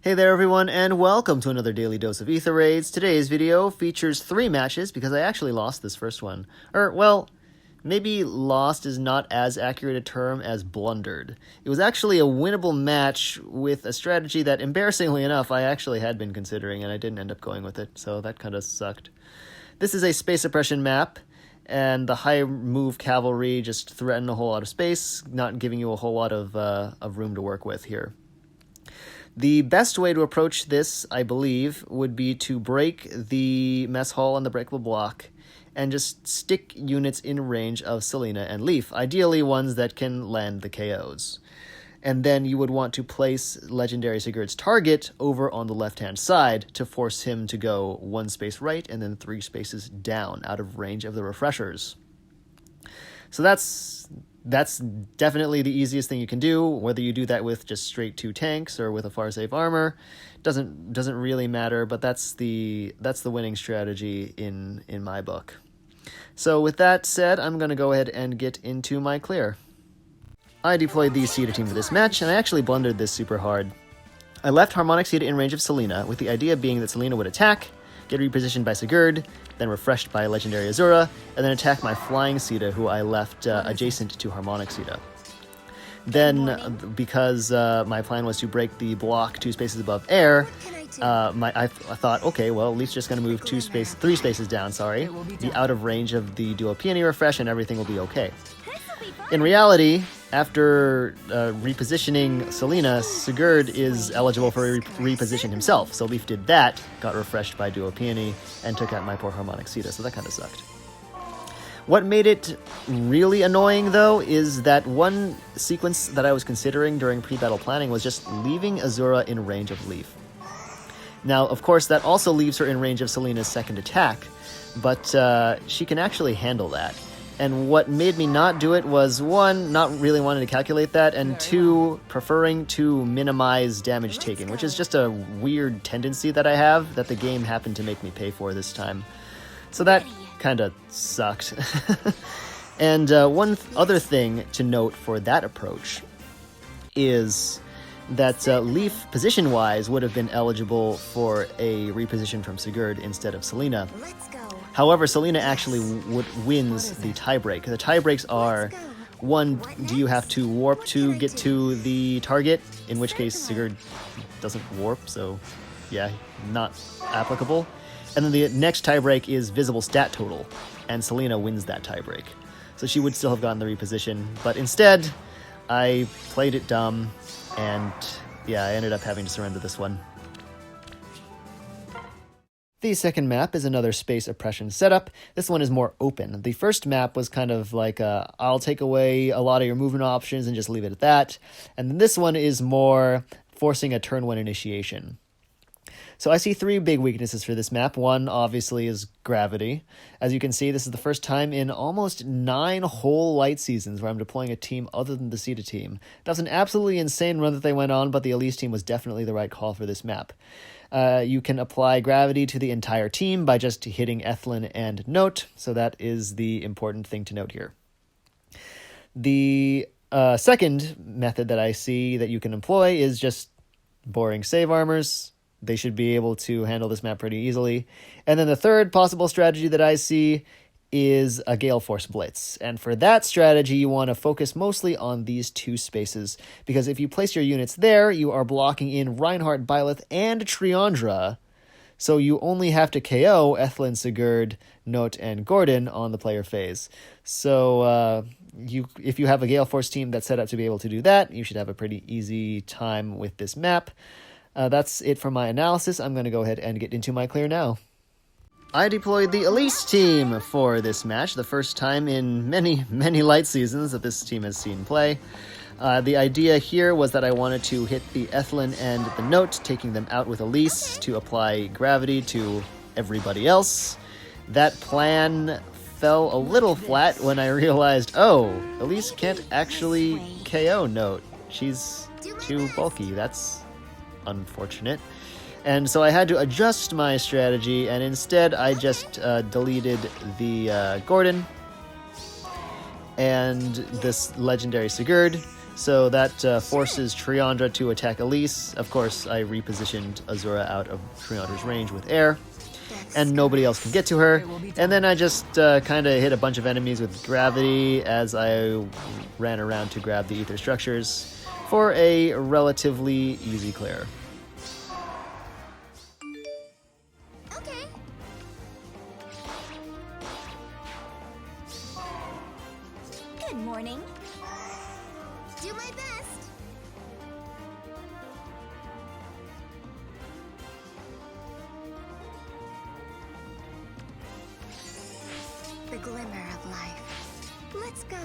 Hey there everyone, and welcome to another daily dose of Aether Raids. Today's video features 3 matches because I actually lost this first one. Well, maybe lost is not as accurate a term as blundered. It was actually a winnable match with a strategy that, embarrassingly enough, I actually had been considering and I didn't end up going with it, so that kind of sucked. This is a space oppression map, and the high move cavalry just threaten a whole lot of space, not giving you a whole lot of room to work with here. The best way to approach this, I believe, would be to break the mess hall and the breakable block and just stick units in range of Selena and Leaf, ideally ones that can land the KOs. And then you would want to place Legendary Sigurd's target over on the left-hand side to force him to go 1 space right and then 3 spaces down out of range of the refreshers. So that's definitely the easiest thing you can do. Whether you do that with just straight 2 tanks or with a far safe armor doesn't really matter, but that's the winning strategy in my book. So with that said, I'm going to go ahead and get into my clear. I deployed the Ceta team for this match, and I actually blundered this super hard. I left Harmonic Ceta in range of Selena, with the idea being that Selena would attack, get repositioned by Sigurd, then refreshed by Legendary Azura, and then attack my Flying Ceta, who I left adjacent to Harmonic Ceta. Then, because my plan was to break the block 2 spaces above air, I thought, okay, well, Leaf's just going to move 3 spaces down, be out of range of the dual peony refresh, and everything will be okay. In reality, after repositioning Selena, Sigurd is eligible for reposition himself, so Leaf did that, got refreshed by Duo Peony, and took out my poor Harmonic Ceta, so that kind of sucked. What made it really annoying, though, is that one sequence that I was considering during pre-battle planning was just leaving Azura in range of Leaf. Now, of course, that also leaves her in range of Selena's second attack, but she can actually handle that. And what made me not do it was, 1, not really wanting to calculate that, and 2, preferring to minimize damage taken, which is just a weird tendency that I have that the game happened to make me pay for this time. So that kind of sucked. And one other thing to note for that approach is that Leaf, position-wise, would have been eligible for a reposition from Sigurd instead of Selena. However, Selena actually wins the tiebreak. The tiebreaks are, 1, do you have to warp to get to the target, in which case Sigurd doesn't warp, so yeah, not applicable. And then the next tiebreak is visible stat total, and Selena wins that tiebreak. So she would still have gotten the reposition, but instead, I played it dumb, and yeah, I ended up having to surrender this one. The second map is another space oppression setup. This one is more open. The first map was kind of like I'll take away a lot of your movement options and just leave it at that. And then this one is more forcing a turn 1 initiation. So I see 3 big weaknesses for this map. 1, obviously, is gravity. As you can see, this is the first time in almost 9 whole light seasons where I'm deploying a team other than the Ceta team. That was an absolutely insane run that they went on, but the Elise team was definitely the right call for this map. You can apply gravity to the entire team by just hitting Ethlin and Note, so that is the important thing to note here. The second method that I see that you can employ is just boring save armors. They should be able to handle this map pretty easily. And then the third possible strategy that I see is a Gale Force Blitz. And for that strategy, you want to focus mostly on these 2 spaces, because if you place your units there, you are blocking in Reinhardt, Byleth, and Triandra, so you only have to KO Ethlin, Sigurd, Note, and Gordon on the player phase. So if you have a Gale Force team that's set up to be able to do that, you should have a pretty easy time with this map. That's it for my analysis. I'm going to go ahead and get into my clear now. I deployed the Elise team for this match, the first time in many, many light seasons that this team has seen play. The idea here was that I wanted to hit the Ethlin and the Note, taking them out with Elise to apply gravity to everybody else. That plan fell a little flat when I realized, oh, Elise can't actually KO Note. She's too bulky. That's unfortunate. And so I had to adjust my strategy, and instead I just deleted the Gordon and this Legendary Sigurd, So that forces Triandra to attack Elise. Of course, I repositioned Azura out of Triandra's range with air, and nobody else can get to her. And then I just kind of hit a bunch of enemies with gravity as I ran around to grab the ether structures for a relatively easy clear. Okay. Good morning. Do my best. The glimmer of life. Let's go.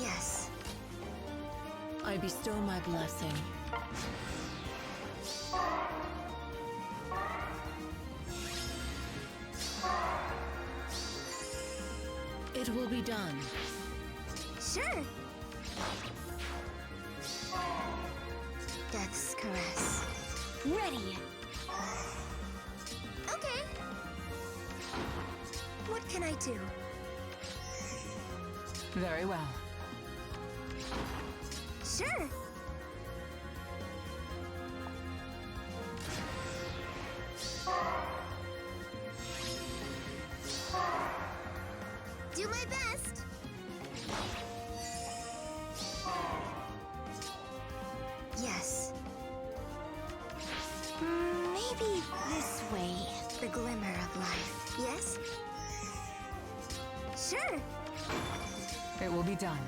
Yes. I bestow my blessing. It will be done. Sure. Death's caress. Ready. Okay. What can I do? Very well. Sure. Do my best. Yes. Maybe this way. The glimmer of life. Yes? Sure. It will be done.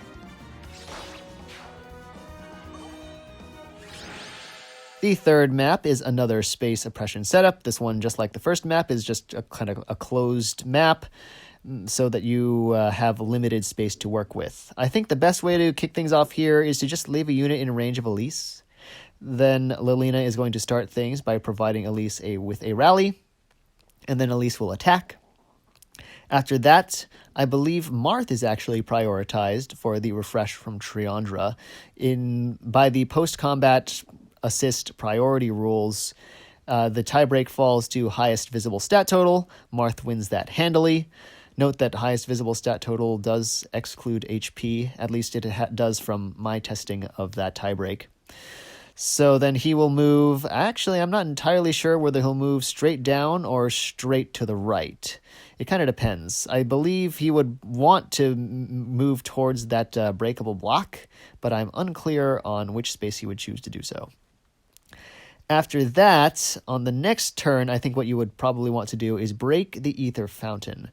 The third map is another space oppression setup. This one, just like the first map, is just a kind of a closed map so that you have limited space to work with. I think the best way to kick things off here is to just leave a unit in range of Elise. Then Lilina is going to start things by providing Elise with a rally, and then Elise will attack. After that, I believe Marth is actually prioritized for the refresh from Triandra. By the post-combat assist priority rules, the tiebreak falls to highest visible stat total. Marth wins that handily. Note that highest visible stat total does exclude HP, at least it does from my testing of that tiebreak. So then he will move. Actually, I'm not entirely sure whether he'll move straight down or straight to the right. It kind of depends. I believe he would want to move towards that breakable block, but I'm unclear on which space he would choose to do so. After that, on the next turn, I think what you would probably want to do is break the Aether Fountain.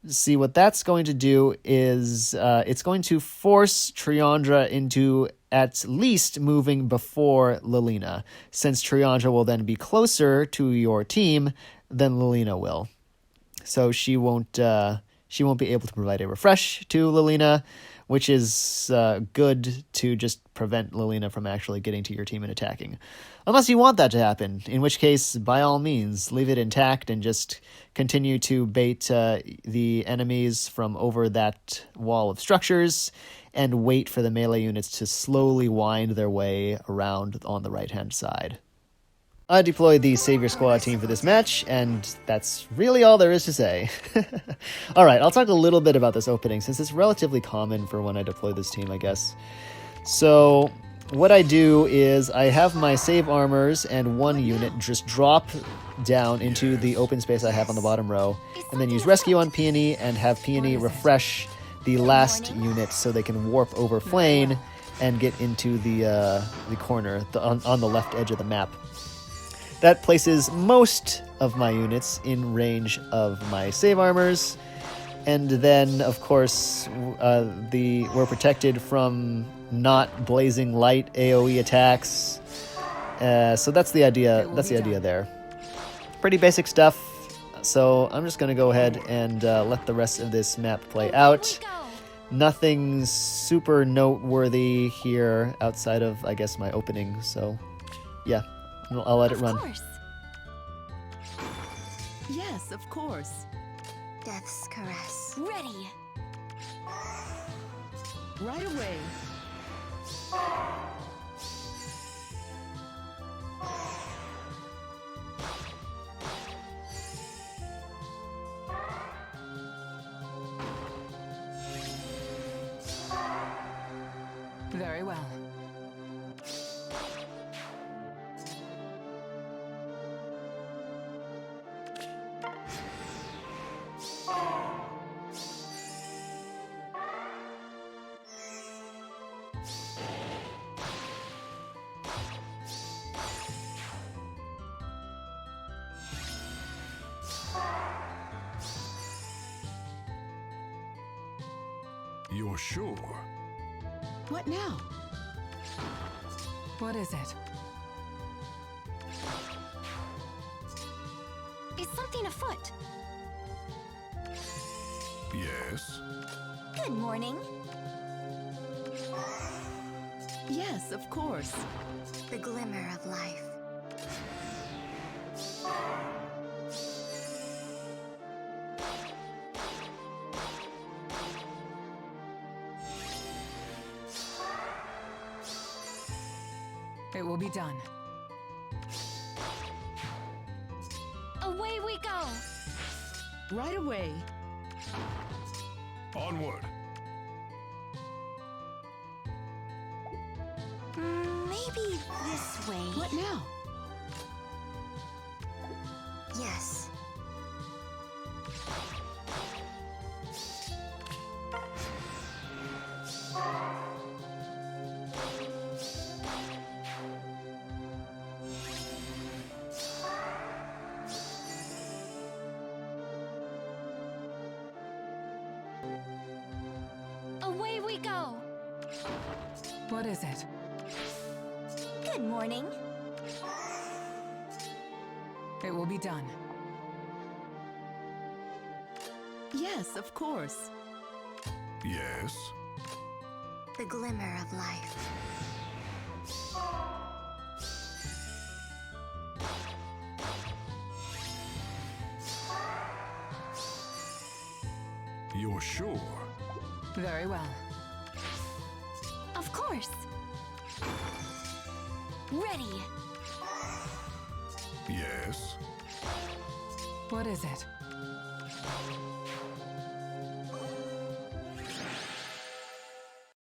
See, what that's going to do is it's going to force Triandra into at least moving before Lilina, since Triandra will then be closer to your team than Lilina will. So she won't be able to provide a refresh to Lilina, which is good to just prevent Lilina from actually getting to your team and attacking. Unless you want that to happen, in which case, by all means, leave it intact and just continue to bait the enemies from over that wall of structures and wait for the melee units to slowly wind their way around on the right-hand side. I deployed the Savior Squad team for this match, and that's really all there is to say. Alright, I'll talk a little bit about this opening, since it's relatively common for when I deploy this team, I guess. So, what I do is I have my save armors and one unit just drop down into the open space I have on the bottom row, and then use Rescue on Peony and have Peony refresh the last unit so they can warp over Flame and get into the corner on the left edge of the map. That places most of my units in range of my save armors, and then, of course, we're protected from not blazing light AoE attacks. So that's the idea. That's the idea there. Pretty basic stuff. So I'm just gonna go ahead and let the rest of this map play out. Nothing super noteworthy here outside of, I guess, my opening. So, yeah. I'll let it run. Of course. Yes, of course. Death's caress. Ready. Right away. Very well. You're sure? What now? What is it? Is something afoot? Yes. Good morning. Yes, of course. The glimmer of life. It will be done. Away we go! Right away. Onward. Maybe this way. What now? Yes. Away we go! What is it? Good morning. It will be done. Yes, of course. Yes. The glimmer of life. You're sure? Very well. Of course. Ready. Yes. What is it?